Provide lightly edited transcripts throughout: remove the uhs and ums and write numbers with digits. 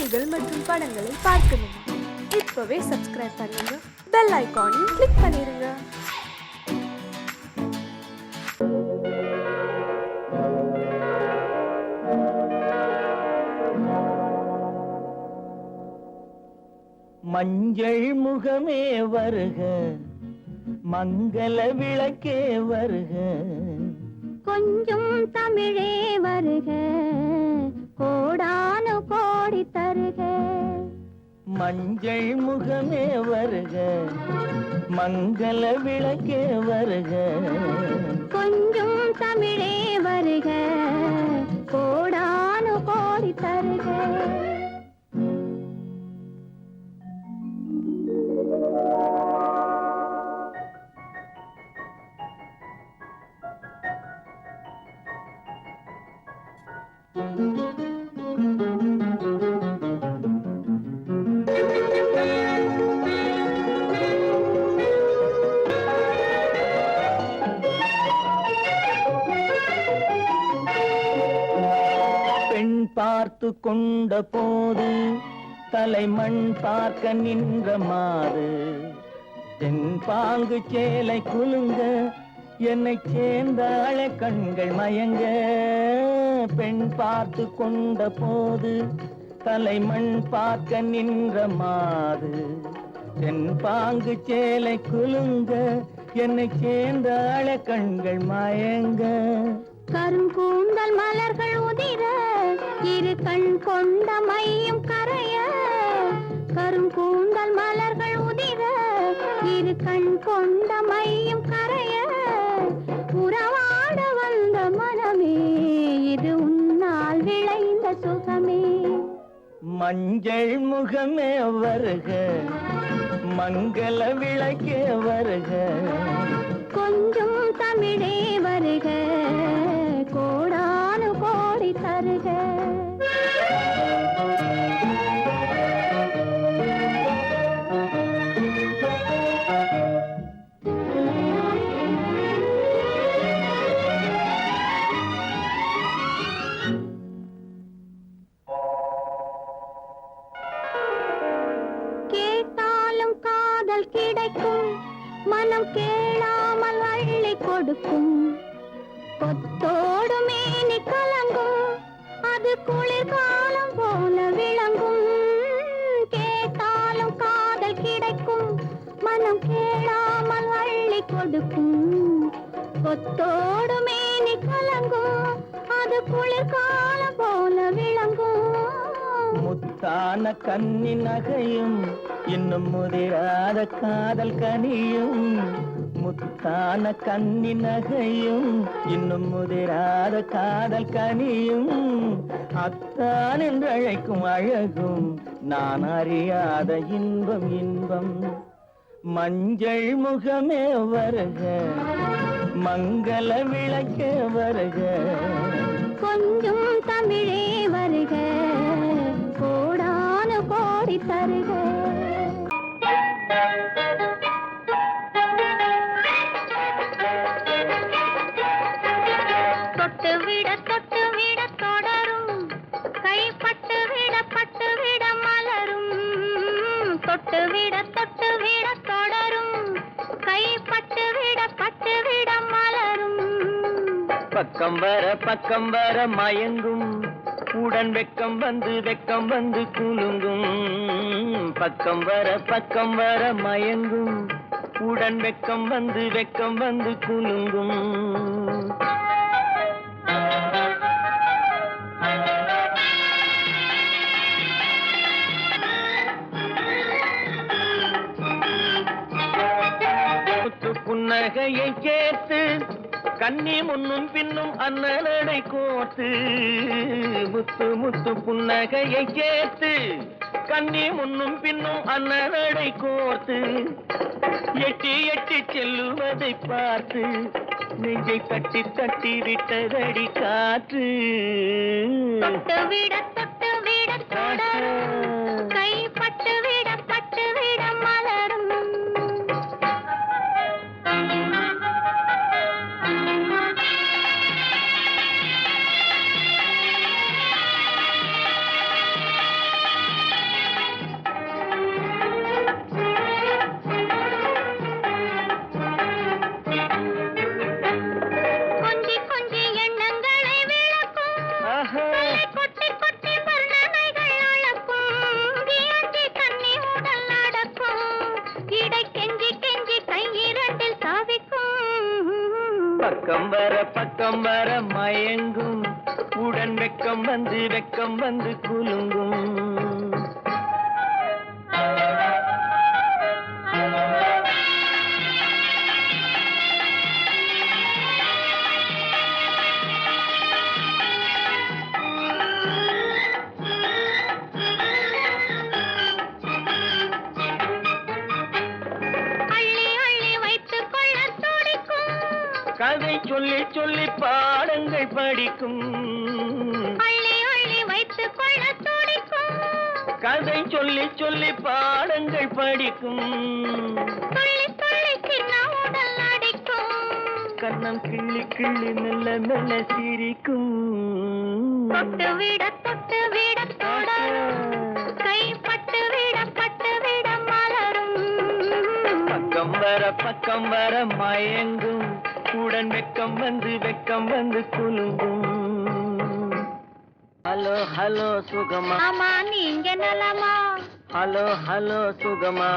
செய்திகள் மற்றும் படங்களை பார்க்கணுமா? இப்பவே சப்ஸ்கிரைப் பண்ணுங்க, பெல் ஐகானையும் கிளிக் பண்ணிருங்க. மஞ்சள் முகமே வருக, மங்கள விளக்கே வருக, கொஞ்சம் தமிழே வருக, கோடானு கோடி தருக. மஞ்சள் முகமே வருக, மங்கள விளக்கே வருக, கொஞ்சம் தமிழே வருக, கோடானு கோடி தருக. பெண் பார்த்து கொண்ட போது தலைமண் பார்க்க நின்ற மாறு, தென் பாங்கு சேலை குலுங்க என்னை சேர்ந்தாழ கண்கள் மயங்க. பெண் பார்த்து கொண்ட போது தலைமண் பார்க்க நின்ற மாறு, தென் பாங்கு சேலை குலுங்க என்னை சேர்ந்தாழ கண்கள் மயங்க. கருங்கூந்தல் மலர்கள் உதிர இரு கண் கொண்ட மையும் கரைய, கருங்கூந்தல் மலர்கள் உதிர இரு கண் கொண்ட மையும் கரைய, உறவாட வந்த மனமே இது உன்னால் விளைந்த சுகமே. மஞ்சள் முகமே வருக, மங்கள விளக்கே வருக, கொஞ்சம் தமிழே வருக, கோடானு கோடி தருக. கேட்டாலும் காதல் கிடைக்கும், மனம் கேளாமல் அள்ளி கொடுக்கும், கொத்தோடு மேனி கலங்கும், அது குளிர்காலம் போல விளங்கும். கேட்டாலும் காதல் கிடைக்கும், மனம் கேளாமல் அள்ளி கொடுக்கும், கொத்தோடு மேனி கலங்கும், அது குளிர்காலம் போல விளங்கும். முத்தான கன்னி நகையும் இன்னும் முதிராத காதல் கனியும், முத்தான கன்னி நகையும் இன்னும் முதிராத காதல் கனியும், அத்தான் என்று அழைக்கும் அழகும் நான் அறியாத இன்பம் இன்பம். மஞ்சள் முகமே வருக, மங்கள விளக்கே வருக, கொஞ்சம் தமிழே வருக, கோடானு கோடி தருக. தொட்டு விட தொடரும், கைப்பட்டு விட மலரும். தொட்டு விட தொடரும், கைப்பட்டு விட மலரும். பக்கம் வர மயங்கும், உடன் வெக்கம் வந்து குலுங்கும். பக்கம் வர மயங்கும், உடன் வெக்கம் வந்து குலுங்கும். புன்னகையை சேர்த்து கண்ணி முன்னும் பின்னும் அண்ணனை கோர்த்து, முத்து முத்து புன்னகையை சேர்த்து கண்ணி முன்னும் பின்னும் அண்ணனை கோர்த்து, எட்டி எட்டி செல்லுவதை பார்த்து நெஞ்சை தட்டி தட்டி விட்டதடி காற்று. தொட்டு விட தொடரும், கைப்பட்டு விட மலரும். பக்கம் வர மயங்கும் உடன் வெக்கம் வந்து குலுங்கும் கதை சொல்லி சொல்லி பாடங்கள் படிக்கும் வைத்துக் கொள்ள துடிக்கும் கதை சொல்லி சொல்லி பாடங்கள் படிக்கும் துள்ளி துள்ளி சின்ன உடல் அடிக்கும் கண்ணம் கிள்ளி கிள்ளி மெல்ல மெல்ல சிரிக்கும் தொட்டு விட தொடரும் கை பட்டு விட மலரும் பக்கம் வர மயங்கும் உடன் வெக்கம் வந்து குலுங்கும் ஹலோ ஹலோ சுகமா ஆமா நீங்க நலமா ஹலோ சுகமா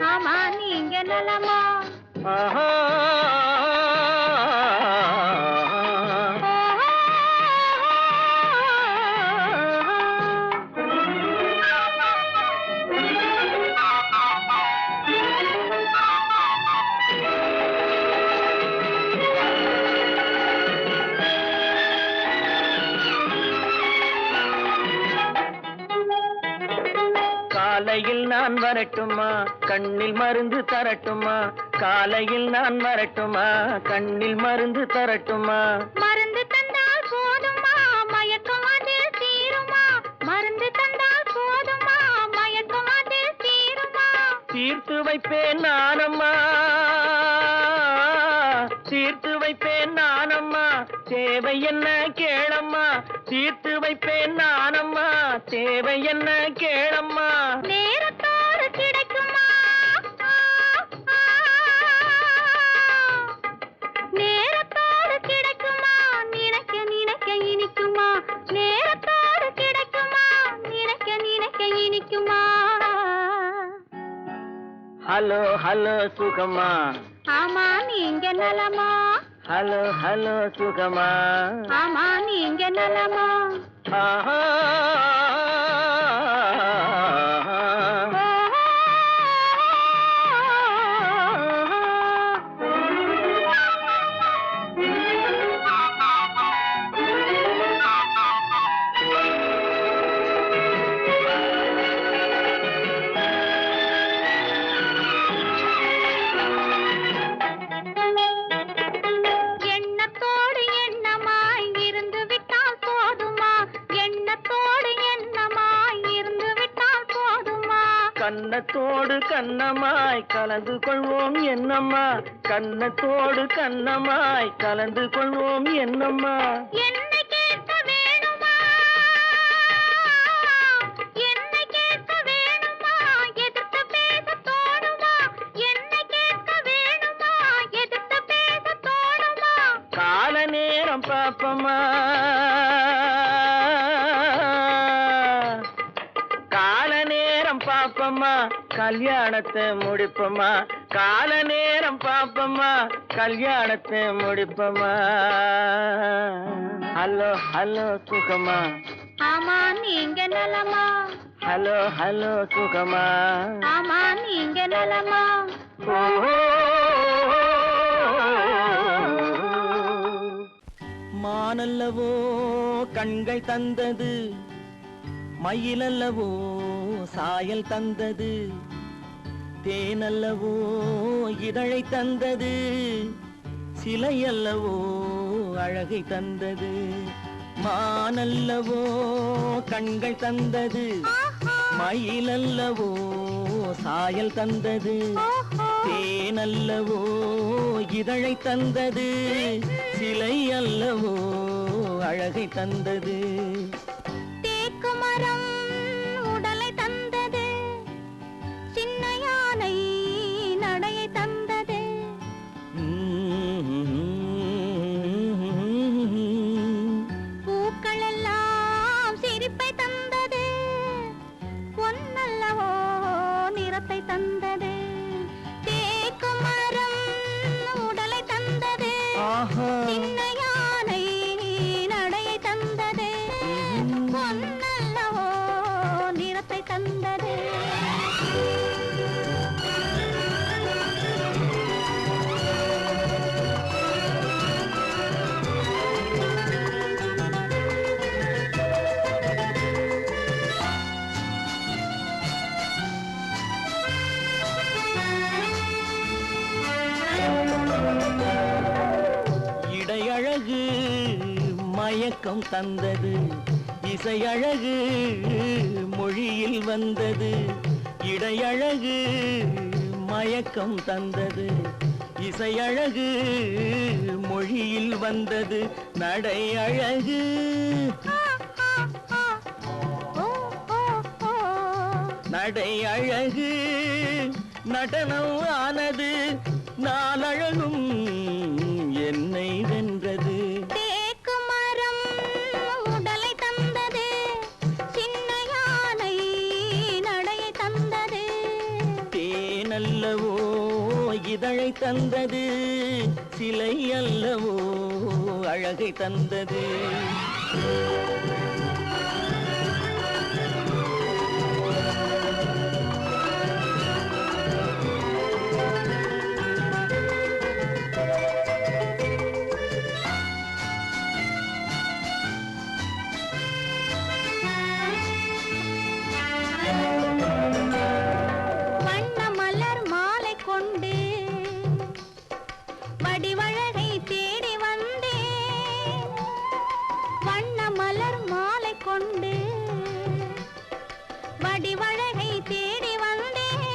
ஆமா நீங்க நலமா ஆஹா காலையில் நான் வரட்டுமா கண்ணில் மருந்து தரட்டுமா காலையில் நான் வரட்டுமா கண்ணில் மருந்து தரட்டுமா மருந்து தந்தால் போதுமா மயக்கம் அதில் தீருமா மருந்து தந்தால் போதுமா மயக்கம் அதில் தீருமா தீர்த்து வைப்பேன் நானம்மா தீர்த்து வைப்பேன் நானம்மா தேவை என்ன கேளம்மா தீர்த்து வைப்பேன் நானம்மா தேவை என்ன கேளம்மா நேரத்தோடு கிடைக்குமா நேரத்தோடு கிடைக்குமா நினைக்க நினைக்க இனிக்குமா நேரத்தோடு கிடைக்குமா நினைக்க நினைக்க இனிக்குமா ஹலோ சுகமா ஆமா நீங்க நலமா ஹலோ சுகமா ஆமா நீங்க நலமா ஆஹா கண்ணத்தோடு கண்ணமாய் கலந்து கொள்வோம் என்னம்மா கண்ணத்தோடு கண்ணமாய் கலந்து கொள்வோம் என்னம்மா என்னை கேட்க வேணுமா என்னை கேட்க வேணுமா எதிர்த்து பேச தோணுமா என்னை கேட்க வேணுமா எதிர்த்து பேச தோணுமா கால நேரம் பாப்பமா பாப்பம்மா கல்யாணத்தை முடிப்பம்மா கால நேரம் பாப்பம்மா கல்யாணத்தை முடிப்பம்மா ஹலோ சுகமா ஆமா நீங்க நலமா ஹலோ சுகமா ஆமா நீங்க நலமா மானல்லவோ கண்கள் தந்தது மயிலல்லவோ சாயல் தந்தது தேனல்லவோ இதழை தந்தது சிலையல்லவோ அழகை தந்தது மானல்லவோ கண்கள் தந்தது மயிலல்லவோ சாயல் தந்தது தேனல்லவோ இதழை தந்தது சிலை அல்லவோ அழகை தந்தது தேக்குமரம் உடலை தந்தது சின்ன யானை நடையை தந்தது பூக்கள் எல்லாம் சிரிப்பை தந்தது பொன்னல்லவோ நிறத்தை தந்தது தேக்குமரம் உடலை தந்தது தந்தது. இடையழகு மயக்கம் தந்தது, இசையழகு மொழியில் வந்தது. இடையழகு மயக்கம் தந்தது, இசையழகு மொழியில் வந்தது. நடை அழகு நடை அழகு நடனம் ஆனது, நாளழகும் என்னை வென்றது. தேக்கு மரம் உடலை தந்தது, சின்ன யானை நடையை தந்தது. தேனல்லவோ இதழை தந்தது, சிலை அல்லவோ அழகை தந்தது. வண்ண மலர் மாலை கொண்டு வடிவழகை தேடி வந்தேன். வண்ண மலர் மாலை கொண்டு வடிவழகை தேடி வந்தேன்.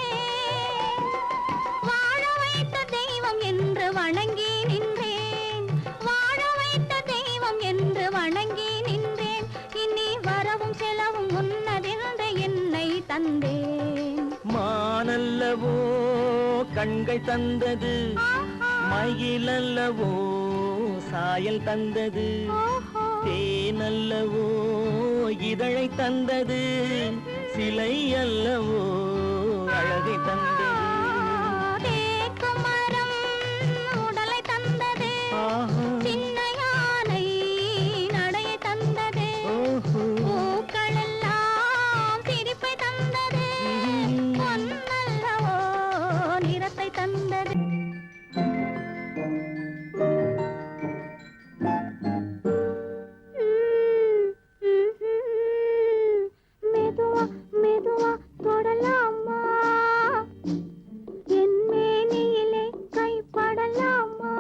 வாழ வைத்த தெய்வம் என்று வணங்கி நின்றேன். வாழ வைத்த தெய்வம் என்று வணங்கி நின்றேன். இனி வரவும் செலவும் உன்னதென்று என்னை தந்தேன். மானல்லவோ கண்கள் தந்தது, மயிலல்லவோ சாயல் தந்தது. தேனல்லவோ இதழை தந்தது, சிலை அல்லவோ அழகை தந்தது. தேக்கு மரம் உடலை தந்தது, சின்ன யானை நடையை தந்தது. பூக்கள் எல்லாம் சிரிப்பை தந்தது, பொன்னல்லவோ நிறத்தை தந்தது. மெதுவா மெதுவா தொடலாமா, என் மேனியிலே கை படலாமா,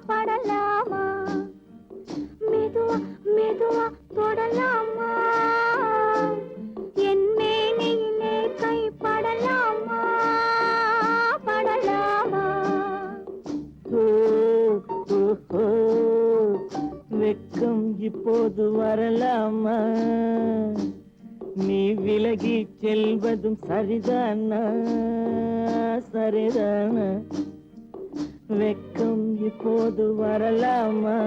படலாமா. மெதுவா மெதுவா தொடலாமா, என் மேனியிலே கை படலாமா, படலாமா. ஓ, ஓ, ஓ, வெக்கம் இப்போது வரலாமா? நீ விலகி செல்வதும் சரிதானா, சரிதானா? வெக்கம் இப்போது வரலாமா?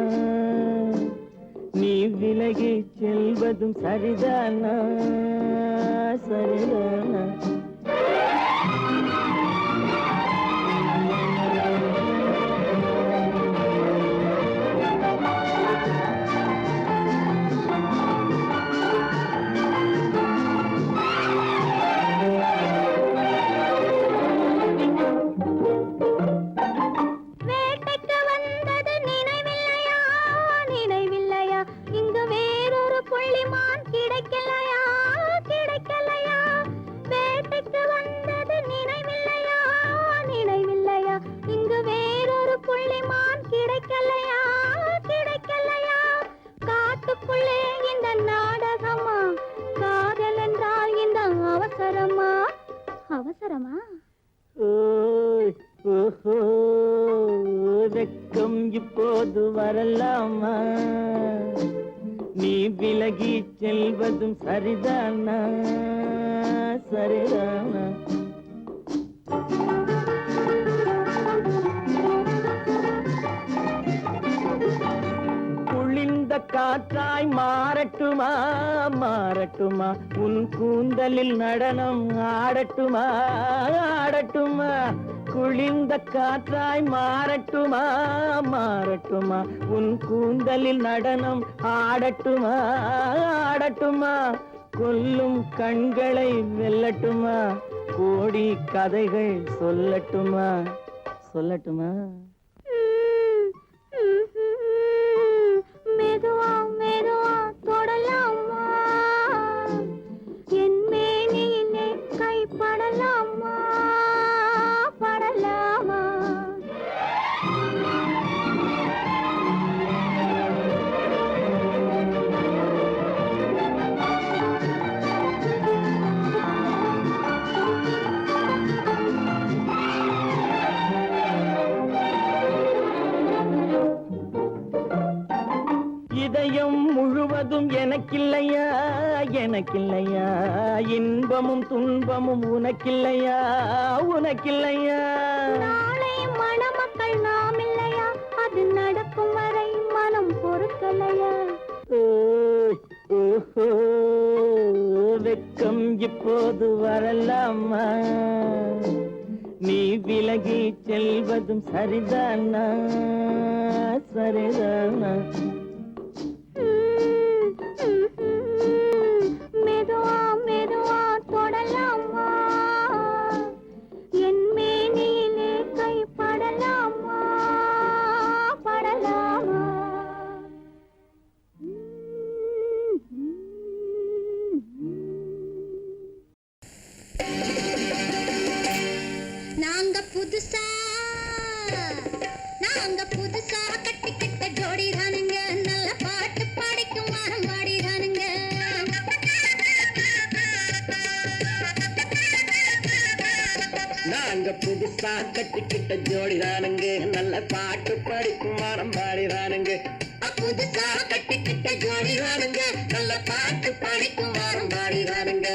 நீ விலகி செல்வதும் சரிதானா, சரிதானா? வேட்டைக்கு வந்தது நினைவில்லையா, நினைவில்லையா? இங்கு வேறொரு புள்ளிமான் கிடைக்கலையா, கிடைக்கலையா? வேட்டைக்கு வந்தது நினைவில்லையா, நினைவில்லையா? இங்கு வேறொரு புள்ளிமான் கிடைக்கலையா, கிடைக்கலையா? காட்டுக்குள்ளே இந்த நாடகமா, காதல் என்றால் இந்த அவசரமா, அவசரமா? ஓய், ஓஹோ, வெக்கம் இப்போது வரலாமா? நீ விலகி செல்வதும் சரிதானா, சரிதானா? குளிர்ந்த காற்றாய் மாறட்டுமா, மாறட்டுமா? உன் கூந்தலில் நடனம் ஆடட்டுமா, ஆடட்டுமா? குளிர்ந்த காற்றாய் மாறட்டுமா, மாறட்டுமா? உன் கூந்தலில் நடனம் ஆடட்டுமா, ஆடட்டுமா? கொல்லும் கண்களை வெல்லட்டுமா, கோடி கதைகள் சொல்லட்டுமா, சொல்லட்டுமா? மெதுவா மெதுவா தொடலாமா, என் மேனியிலே கைப்படலாமா, படலாமா? இதயம் முழுவதும் எனக்கில்லையா, எனக்கில்லையா, இன்பமும் துன்பமும் உனக்கில்லையா, உனக்கில்லையா? நாளை மணமக்கள் நாம் இல்லையா, அது நடக்கும் வரை மனம் பொறுக்கலையா? ஓய், ஓஹோ, வெக்கம் இப்போது வரலாமா, நீ விலகி செல்வதும் சரிதானா, சரிதானா? மெதுவா மெதுவா தொடலாமா, என் மேனியிலே கைப்படலாமா, படலாமா? நாங்க புதுசா கட்டிக்கிட்ட ஜோடி தானுங்க, நல்ல பாட்டு பாடிக்கும் வாரம் பாடி தானுங்க. நாங்க புதுசா கட்டிக்கிட்ட ஜோடி தானுங்க, நல்ல பாட்டு படிக்கும் வாரம் பாடி தானுங்க. புதுசா கட்டிக்கிட்ட ஜோடி தானுங்க, நல்ல பாட்டு படிக்கும் வாரம் பாடி தானுங்க.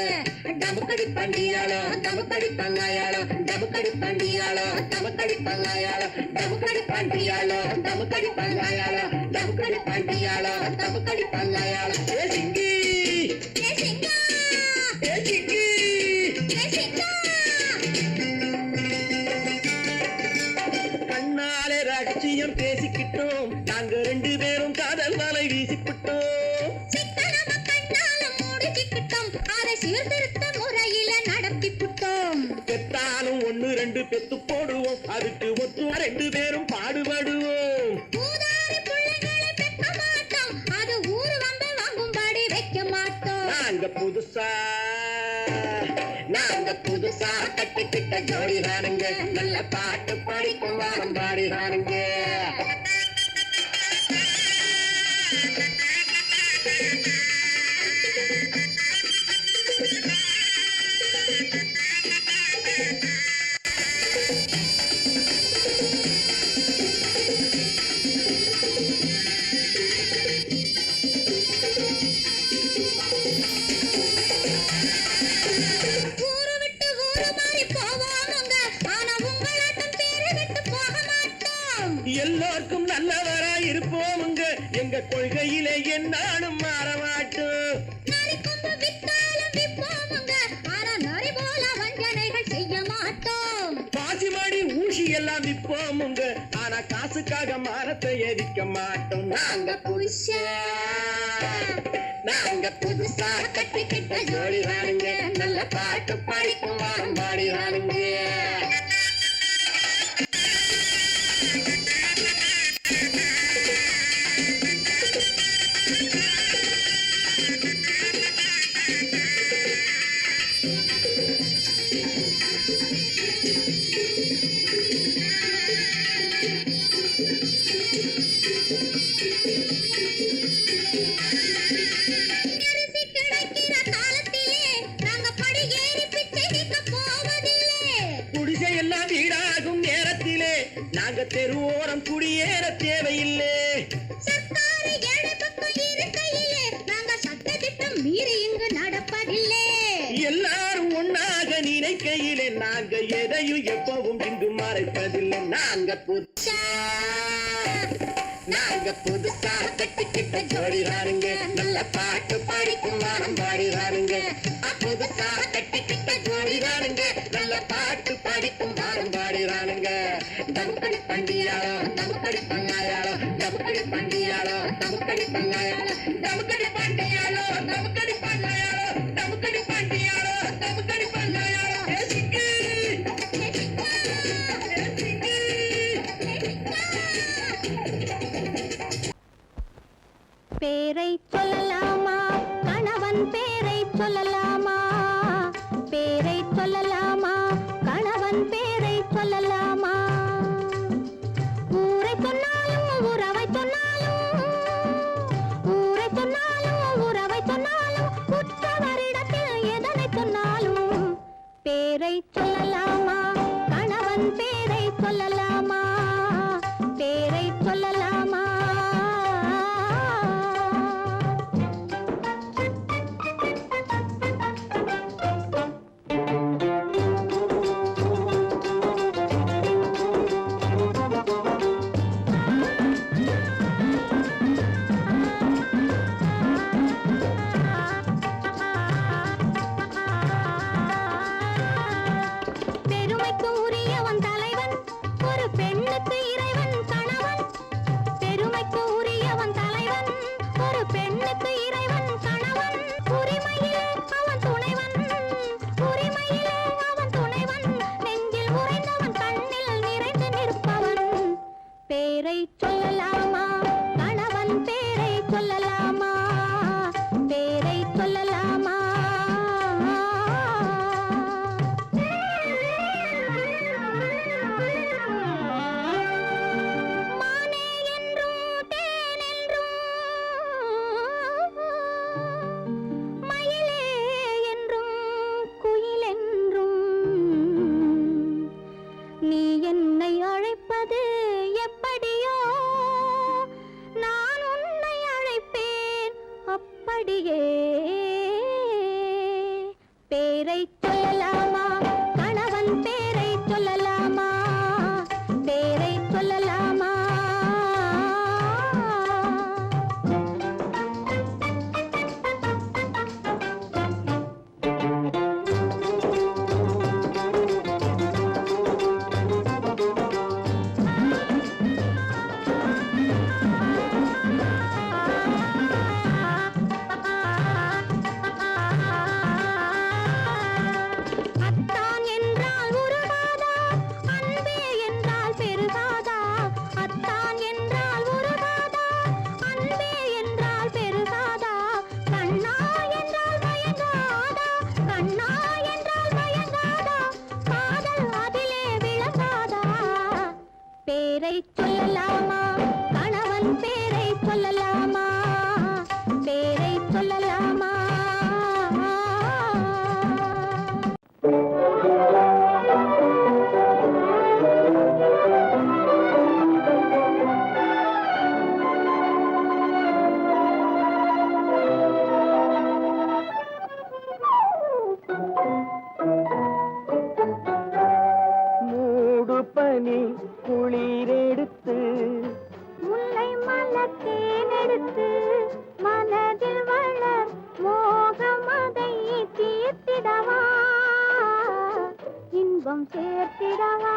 டமுக்கடி பண்டியாளோ, டமுக்கடி பங்காயாளோ, டமுக்கடி பண்டியாளோ, டமுக்கடி பங்காயாளோ, டமுக்கடி பண்டியாளோ, டமுக்கடி பங்காயாளோ, டமுக்கடி பண்டியாளோ, டமுக்கடி பங்காயாளோ. ஏ சிங்கி, ஏ சிங்கா, ஏ சிங்கி, ஏ சிங்கா, கண்ணாலே ரகசியம் பேசிக்கிட்டோம், நாங்க ரெண்டு பேரும் காதல் வலை வீசிக்கிட்டோம். சிக்கனம கண்ணால மூடிக்கிட்டோம், அதை சீர்திருத்த முறையில நடத்திக்கிட்டோம். பெத்தாலும் ஒண்ணு ரெண்டு பெத்து போடுவோம், அதுக்கு ஒத்துவா ரெண்டு பேரும் பாடுபடுவோம். ஊதாரி பிள்ளைகளை பெக்க மாட்டோம், அது ஊரு வந்து வாங்கும்படி வைக்க மாட்டோம். நாங்க புதுசா கட்டிக்கிட்ட ஜோடி தானுங்க, நல்ல பாட்டு படிக்கும் வாரம் பாடி தானுங்க. ஊரு விட்டு ஊரு மாறி போவோமுங்க, ஆனா உங்களாட்டம் பேரு விட்டு போக மாட்டோம். எல்லாருக்கும் நல்லவரா இருப்போமுங்க, எங்க கொள்கையிலே என்னாலும் மாற மாட்டோம். நரி கொம்பு வித்தாலும் விப்போமுங்க, ஆனா நரி போல வஞ்சனைகள் செய்ய மாட்டோம். பாசிமாடி ஊசி எல்லாம் விற்போமுங்க, ஆனா காசுக்காக மானத்தை எரிக்க மாட்டோம். நாங்க புதுசா கட்டிக்கிட்ட ஜோடி தானுங்க, நல்ல பாட்டு படிக்கும் வாரம் பாடி தானுங்க. அரிசி கிடைக்கிற காலத்திலே நாங்க படி ஏறி பிச்சை கேட்க போவதில்லை. குடிசை எல்லாம் வீடாகும் நேரத்திலே நாங்க தெருவோரம் குடியேற தேவையில்லை. சர்க்காரு ஏழை பக்கம் இருக்கையிலே நாங்க சட்டத்திட்டம் மீறி இங்கு நடப்பதில்லை. எல்லாரும் ஒன்னாக நினைக்கையிலே நாங்க எதையும் எப்பவும் இங்கு மறைப்பதில்லை. நாங்க புதுசா கட்டிக்கிட்ட ஜோடி தானுங்க, நல்ல பாட்டு படிக்கும் வாரம் பாடி தானுங்க. புதுசா கட்டிக்கிட்ட ஜோடி தானுங்க, நல்ல பாட்டு படிக்கும் வாரம் பாடி தானுங்க. டமுக்கடி பண்டியாளோ, டமுக்கடி பங்காயாளோ, டமுக்கடி பண்டியாளோ, டமுக்கடி பங்காயாளோ, டமுக்கடி பண்டியாளோ, டமுக்கடி பங்காயாளோ. பேரை சொல்லலாமா கணவன் பேரை சொல்லலாமா பேரை சொல்லலாமா பெருமைக்கு உரியவன் தலைவன் ஒரு பெண்ணுக்கு இறைவன் கணவன் பெருமைக்கு உரியவன் தலைவன் ஒரு பெண்ணுக்கு இறைவன் கணவன் உரிமையிலே அவன் துணைவன் உரிமையிலே அவன் துணைவன் நெஞ்சில் உறைந்தவன் கண்ணில் நிறைந்து நிற்பவன் பேரை சொல்லலாமா கணவன் பேரை சொல்லலாமா பேரை சொல்லலாமா மானே என்றும் தேனென்றும் மயிலே என்றும் குயிலென்றும் நீ என்னை அழைப்பது எப்படியோ நான் உன்னை அழைப்பேன் அப்படியே பேரை சொல்லலாமா கணவன் பேரை சொல்லலாமா பேரை சொல்லலாமா அத்தான் என்றால் உருகாதா அன்பே என்றால் பெருகாதா அத்தான் என்றால் உருகாதா அன்பே என்றால் பெருகாதா கண்ணா என்றால் மயங்காதா கண்ணா என்றால் மயங்காதா காதல் அதிலே விளங்காதா பேரை சொல்லலாமா கணவன் பேரை சொல்லலாமா பேரை சொல்லலாமா மூடு பனி குளிரெடுத்து முல்லை மலர் தேனெடுத்து மனதில் வளர் மோகமதை தீர்த்திடவா இன்பம் சேர்த்திடவா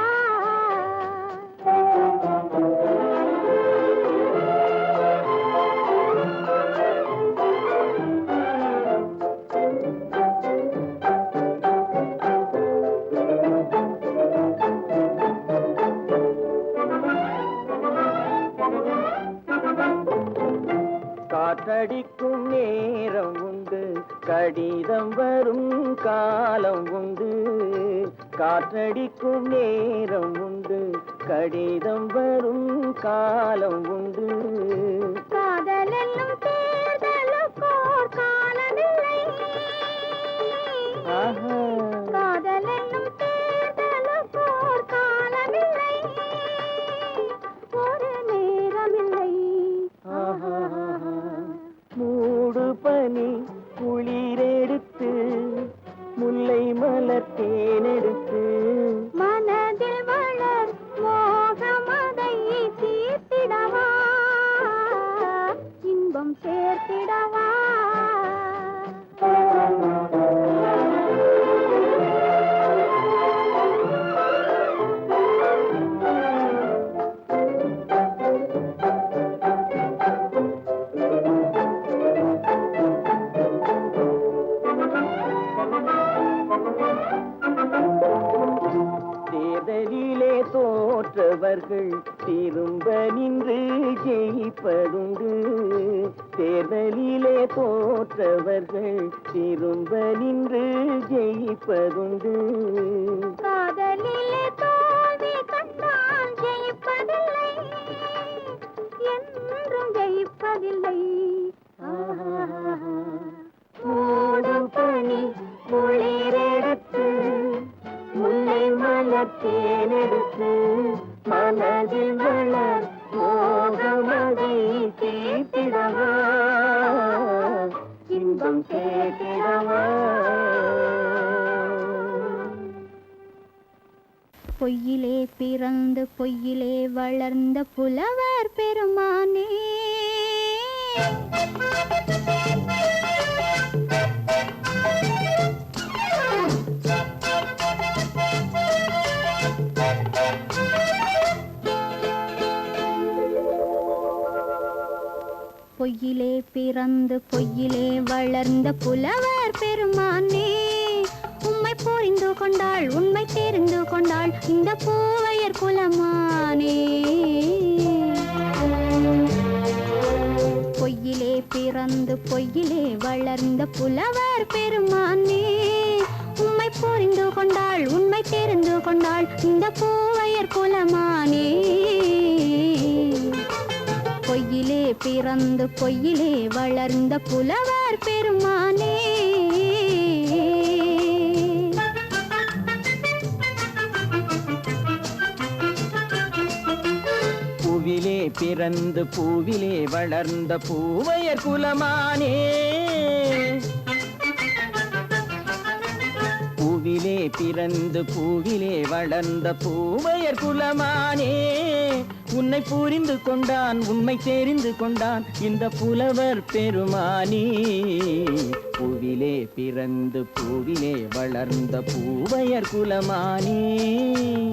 காற்றடிக்கும் நேரம் உண்டு கடிதம் வரும் காலம் உண்டு காற்றடிக்கும் நேரம் உண்டு கடிதம் வரும் காலம் உண்டு காதல் என்னும் தேர்தலுக்கோர் காலமில்லை ஆஹா காதல் என்னும் தேர்தலுக்கோர் காலமில்லை ஒரு நேரமில்லை ஆஹா மூடு பனி குளிரெடுத்து முல்லை மலர் தேனெடுத்து மனதில் வளர் மோகமதை தீர்த்திடவா இன்பம் சேர்த்திடவா தேர்தலிலே தோற்றவர்கள் திரும்ப நின்று ஜெயிப்பதுண்டு தேர்தலிலே தோற்றவர்கள் திரும்ப நின்று ஜெயிப்பதுண்டு காதலிலே தோல்வி கண்டால் ஜெயிப்பதில்லை என்றும் ஜெயிப்பதில்லை மூடு பனி குளிரெடுத்து தேனெடுத்து மனதில் வளர் மோகமதை தீர்த்திடவா இன்பம் சேர்த்திடவா. பொய்யிலே பிறந்து பொய்யிலே வளர்ந்த புலவர் பெருமானே, பொய்யிலே பிறந்து பொய்யிலே வளர்ந்த புலவர் பெருமானே, உம்மை புரிந்து கொண்டாள் உண்மை தெரிந்து கொண்டாள் இந்த பூவையர் குலமானே. பொய்யிலே பிறந்து பொய்யிலே வளர்ந்த புலவர் பெருமானே, உம்மை புரிந்து கொண்டாள் உண்மை தெரிந்து கொண்டாள் இந்த பூவையர் குலமானே. பொய்யிலே பிறந்து பொய்யிலே வளர்ந்த புலவர் பெருமானே. பூவிலே பிறந்து பூவிலே வளர்ந்த பூவையர் குலமானே, பூவிலே பிறந்து பூவிலே வளர்ந்த பூவையர் குலமானே, உன்னை புரிந்து கொண்டான் உண்மை தெரிந்து கொண்டான் இந்த புலவர் பெருமானே. பூவிலே பிறந்து பூவிலே வளர்ந்த பூவையர் குலமானே,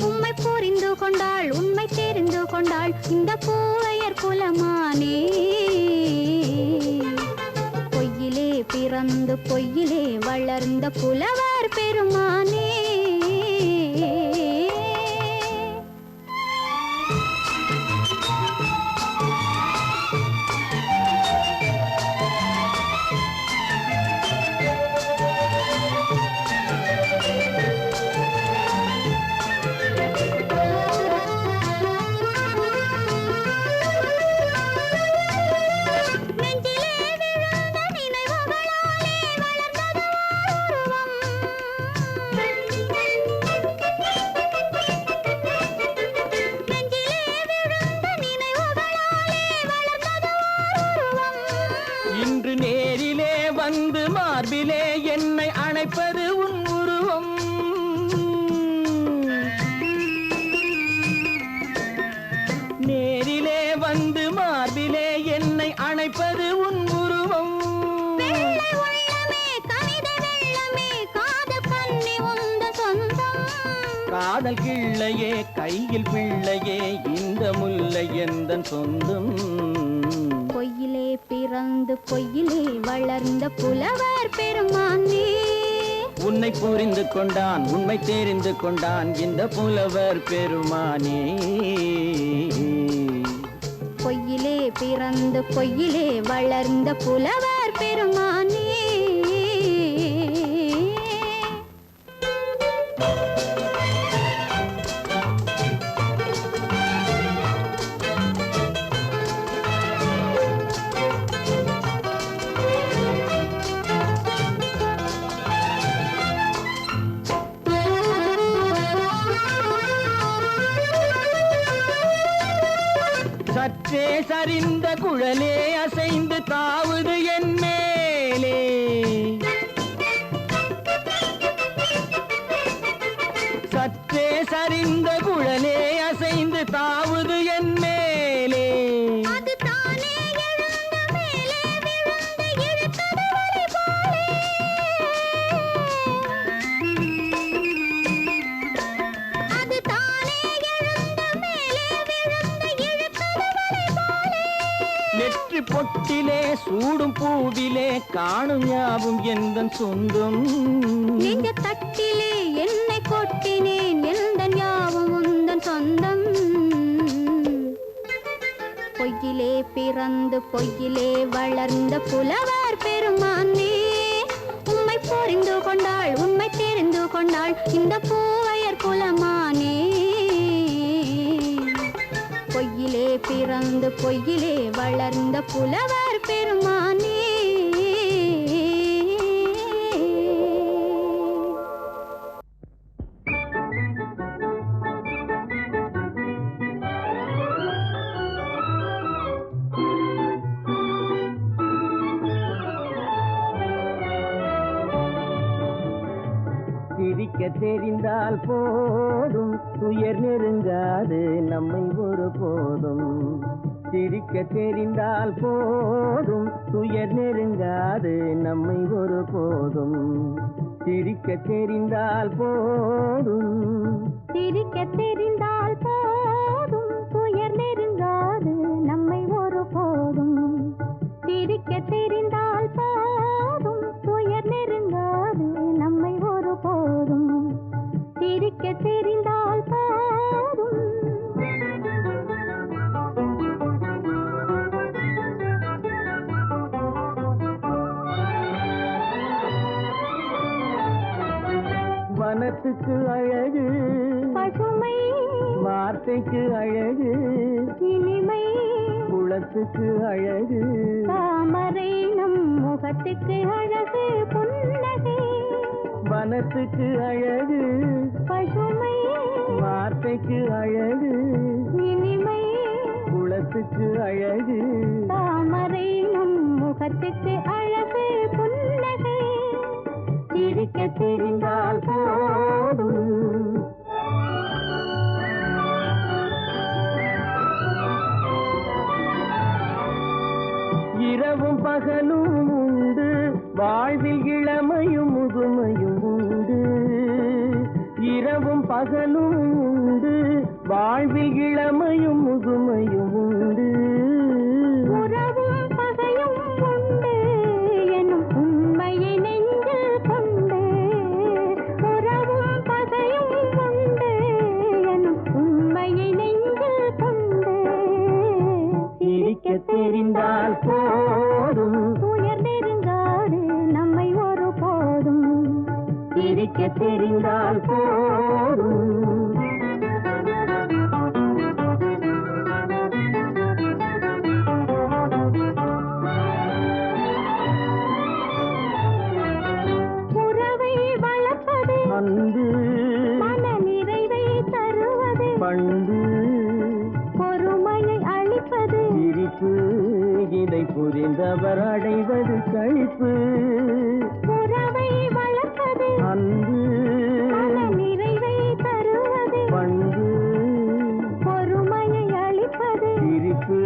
உம்மை புரிந்து கொண்டாள் உண்மை தெரிந்து கொண்டாள் இந்த பூவையர் குலமானே. பொய்யிலே பிறந்து பொய்யிலே வளர்ந்த புலவர் பெருமானே. இன்று நேரிலே வந்து மார்பிலே என்னை அணைப்பது உன் உருவம், நேரிலே வந்து மார்பிலே என்னை அணைப்பது உன் உருவம். காதல் கிள்ளையே கையில் பிள்ளையே இந்த முல்லை எந்தன் சொந்தம். பொய்யிலே பிறந்து பொய்யிலே வளர்ந்த புலவர் பெருமானே, உன்னை புரிந்து கொண்டான் உண்மை தெரிந்து கொண்டான் இந்த புலவர் பெருமானே. பொய்யிலே பிறந்து பொய்யிலே வளர்ந்த புலவர் பெருமானே. சற்றே சரிந்த குழலே அசைந்து தாவுது என் மேலே, சற்றே சரிந்த குழலே அசைந்து தாவுது என் மேலே. அது தானே எழுந்த மேலே விழுந்து இழுத்தது வலி போலே, அது தானே எழுந்த மேலே விழுந்து இழுத்தது வலி போலே. நெற்றி பொட்டிலே சூடும் பூவிலே காணும் யாவும் எந்தன் சொந்தம். நெஞ்ச தட்டிலே என்னை கொட்டினேன் எந்தன் யாவும் உந்தன் சொந்தம். பொய்யிலே பிறந்து பொய்யிலே வளர்ந்த புலவர் பெருமானே, உம்மை புரிந்து கொண்டாள் உண்மை தெரிந்து கொண்டாள் இந்த பூவையர் குலமானே. பொய்யிலே பிறந்து பொய்யிலே வளர்ந்த புலவர் பெருமானே. சிரிக்க தெரிந்தால் போதும் துயர் நெருங்காது நம்மை ஒரு போதும். சிரிக்க தெரிந்தால் போதும் துயர் நெருங்காது நம்மை ஒரு போதும். சிரிக்க தெரிந்தால் போதும். சிரிக்க தெரிந்தால் போதும் துயர் நெருங்காது நம்மை ஒரு போதும். சிரிக்க தெரிந்தால் போதும் துயர் நெருங்காது நம்மை ஒரு போதும். சிரிக்க தெரிந்தால் போதும். வனத்துக்கு அழகு பசுமை, வார்த்தைக்கு அழகு இனிமை, குளத்துக்கு அழகு தாமரை நம் முகத்துக்கு அழகு புன்னகை. வனத்துக்கு அழகு பசுமை, வார்த்தைக்கு அழகு இனிமை, குளத்துக்கு அழகு தாமரை நம் முகத்துக்கு அழகு புன்னகை. சிரிக்க தெரிந்தால் போதும். இரவும் பகலும் உண்டு வாழ்வில் இளமையும் முதுமையும் உண்டு. இரவும் பகலும் உண்டு வாழ்வில் இளமையும் முதுமையும் உண்டு. உறவும் பகையும் உண்டு எனும் உண்மையை நெஞ்சில் கொண்டு. உறவும் பகையும் உண்டு எனும் உண்மையை நெஞ்சில் கொண்டு. சிரிக்க தெரிந்தால் போதும் துயர் நெருங்காது நம்மை ஒரு போதும். சிரிக்க தெரிந்தால் போதும். உறவை வளர்ப்பது அன்பு மன நிறைவை தருவது. பண்பு பொறுமையை அளிப்பது சிரிப்பு இதை புரிந்தவர் அடைவது களிப்பு. உறவை வளர்ப்பது அன்பு மன நிறைவை தருவது. பண்பு பொறுமையை அளிப்பது சிரிப்பு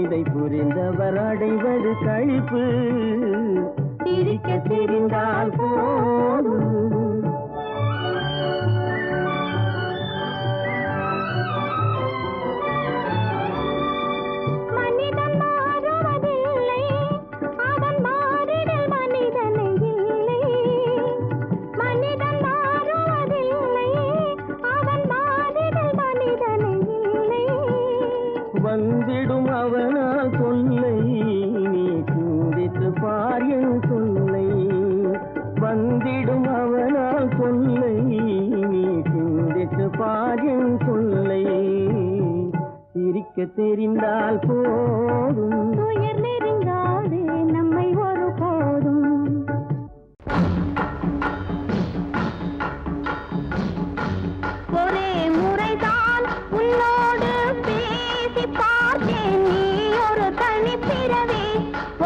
இதை புரிந்தவர் அடைவது களிப்பு. சிரிக்க தெரிந்தால் போதும். மனிதன் மாறுவதில்லை, அவன் மாறிடல் மனிதனை இல்லை. மனிதன் மாறுவதில்லை, அவன் மாறிடல் மனிதனை இல்லை. வந்திடும் அவனால் தொல்லை நீ சிந்தித்து பார் என் சொல்லை. வந்திடும் அவனால் தொல்லை நீ சிந்தித்து பார் என் சொல்லை. சிரிக்க தெரிந்தால் போதும். துயர் நெருங்காது நம்மை ஒரு போதும். ஒரே முறைதான் உன்னோடு பேசி பார்த்தேன், நீ ஒரு தனிப்பிறவி.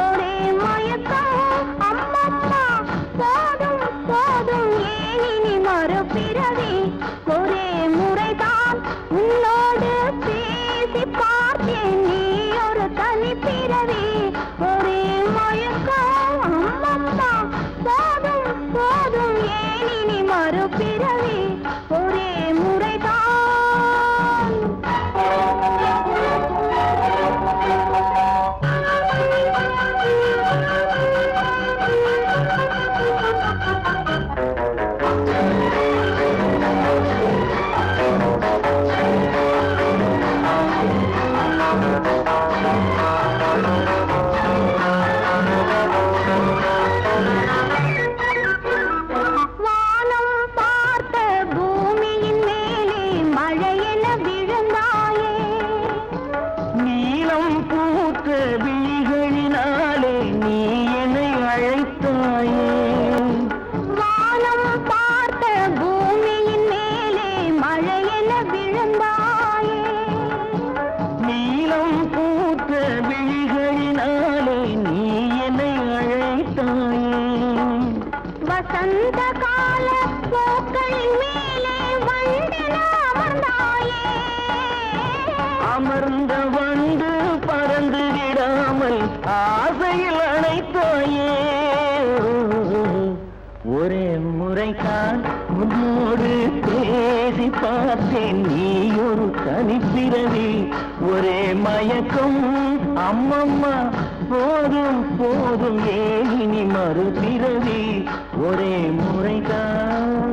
ஒரே மயக்கம் அம்மம்மா, போதும் போதும் ஏன் இனி மறுபிறவி. ஒரே முறைதான் உன்னோடு பேசி பார்த்தேன், நீ ஒரு தனிப்பிறவி. ஒரே மயக்கம் அம்மம்மா, போதும் போதும் ஏன் இனி மறுபிறவி. ஒரே முறைதான். வானம் பார்த்த கால பூக்களின் மேலே வண்டென அமர்ந்தாயே. அமர்ந்த வந்து பறந்து விடாமல் ஆசையில் அணைத்தாயே. ஒரே முறைதான் உன்னோடு பேசி பார்த்தேன், நீ ஒரு தனிப்பிறவி. ஒரே மயக்கம் அம்மம்மா, போதும் போதும் ஏனி மறுபிறவி. ஒரே முறைதான்.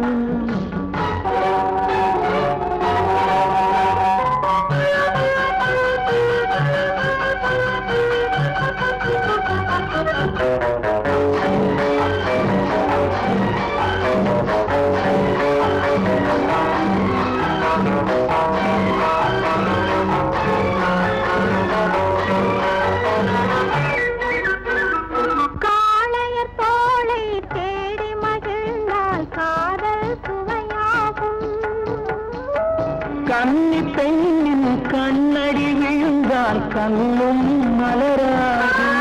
காளையர் தோளை தேடி மகிழ்ந்தால் காதல் சுவையாகும். கன்னி பெண்ணின் கண்ணடி விழுந்தால் கண்ணும் மலராகும்.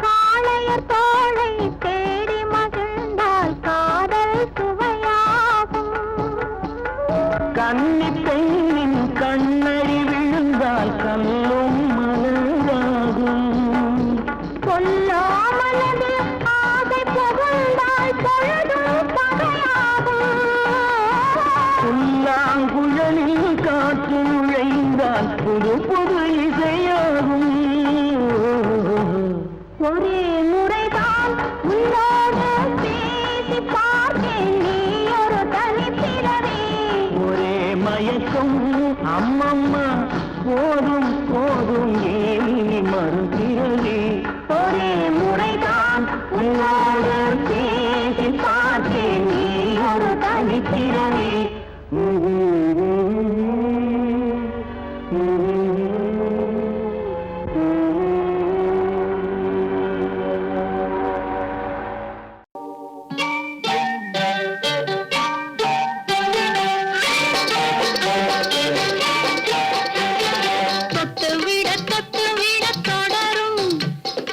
காளையர் தோளை தேடி மகிழ்ந்தால் காதல் சுவையாகும். கன்னி பெண்ணின் கண்ணடி விழுந்தால் கண்ணும் மலராகும். கொல்லாமலது ஆசை புகுந்தால் பொழுதும் பகையாகும். புல்லாங்குழலில் காற்று நுழைந்தால் புது புது இசையாகும். ஒரே முறைதான் உன்னோடு பேசி பார்த்தேன், நீ ஒரு தனிப்பிறவி. ஒரே மயக்கம் அம்மம்மா, போதும் போதும் ஏனி மறுபிறவி. ஒரே முறைதான் உன்னோடு பேசி பார்த்தேன், நீ ஒரு தனிப்பிறவி. தொட்டு விட தொடரும்,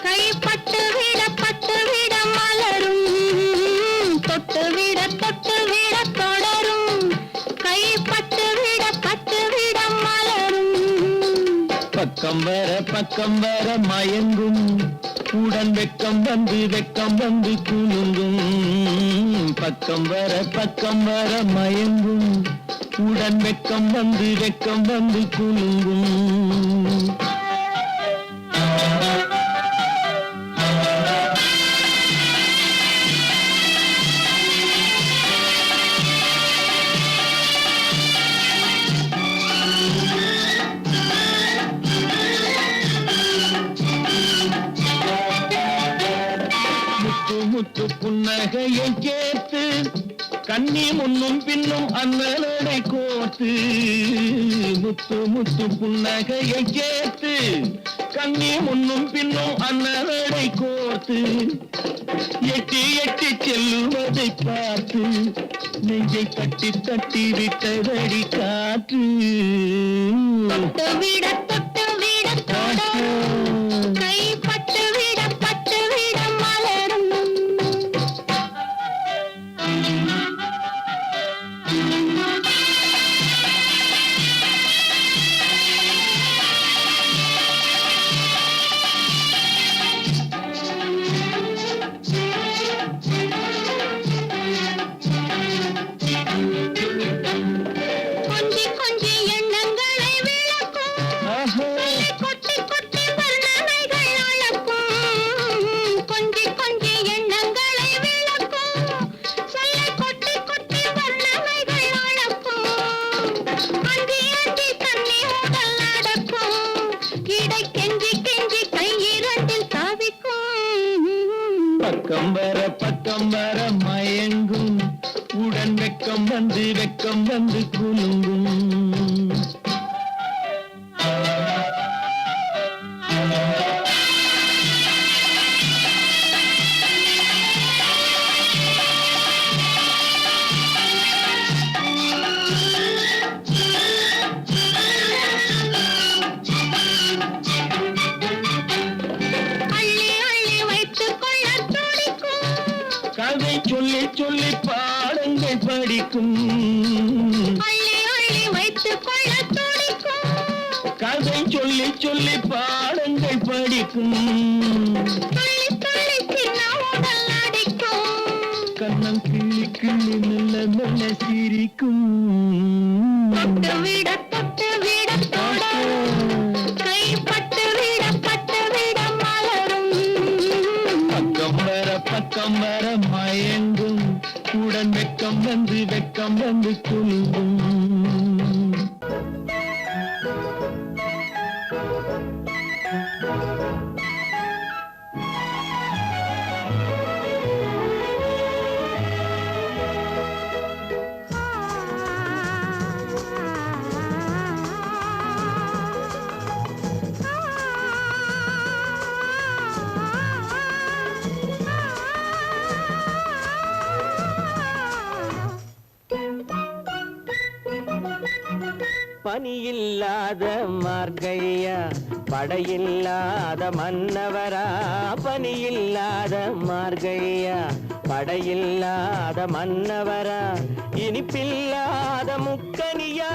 கைப்பட்டு விட மலரும். தொட்டு விட தொடரும், கைப்பட்டு விட மலரும். பக்கம் வர மயங்கும், உடன் வெக்கம் வந்து குலுங்கும். பக்கம் வர மயங்கும், உடன் வெக்கம் வந்து குலுங்கும். முத்து புன்னகையை கேட்டு கண்ணி முன்னும் பின்னும் அண்ணலடை கோர்த்து. முத்து புன்னகையை கேட்டு கண்ணி முன்னும் பின்னும் அண்ணலடை கோர்த்து. எட்டி செல்லுவதை பார்த்து நெஞ்சை தட்டி விட்டதடி காற்று. தொட்டு விட தொடரும், கைப்பட்டு விட மலரும். கொஞ்சி எண்ணங்களை விளக்கும், கொட்டி வர்ணனைகள் அளக்கும். கொஞ்சி எண்ணங்களை விளக்கும், சொல்ல கொட்டி வர்ணனைகள் அளக்கும். அந்தி தண்ணி உடல் நடக்கும், இடை கெஞ்சி கையிரண்டில் தவிக்கும். பக்கம் வர மயங்கும், உடன் வெக்கம் வந்து குலுங்கும். சொல்லி பாடங்கள் படிக்கும் அள்ளி அள்ளி வைத்துக் கொள்ள துடிக்கும் கதை சொல்லி சொல்லி பாடங்கள் படிக்கும் துள்ளி துள்ளி சின்ன உடல் அடிக்கும் கண்ணம் கிள்ளி கிள்ளி மெல்ல மெல்ல சிரிக்கும் தொட்டு விட தொட கைப்பட்டு விட மலரும் பக்கம் வர மயங்கும் உடன் வெக்கம் வந்து குலுங்கும் பனியில்லாத மார்கழியா படையில்லாத மன்னவரா பனியில்லாத மார்கழியா படையில்லாத மன்னவரா இனிப்பில்லாத முக்கனியா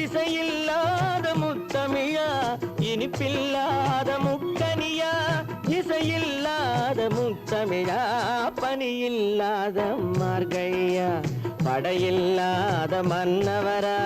இசையில்லாத முத்தமிழா இனிப்பில்லாத முக்கனியா இசையில்லாத முத்தமிழா பனியில்லாத மார்கழியா படையில்லாத மன்னவரா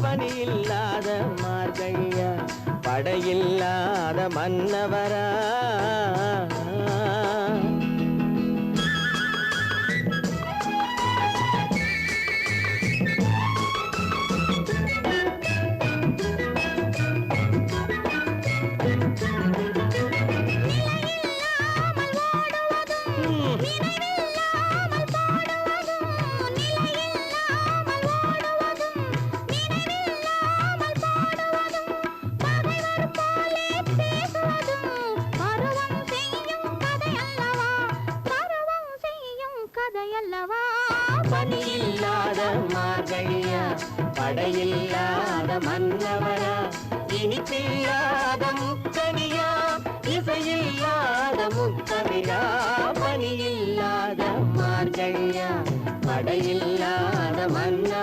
பனியில்லாத மார்கழியா படையில்லாத மன்னவரா பனியில்லாத மார்கழியா படையில்லாத மன்னவரா இனிப்பில்லாத முக்கனியா இசையில்லாத முத்தமிழா பனியில்லாத மார்கழியா படையில்லாத மன்ன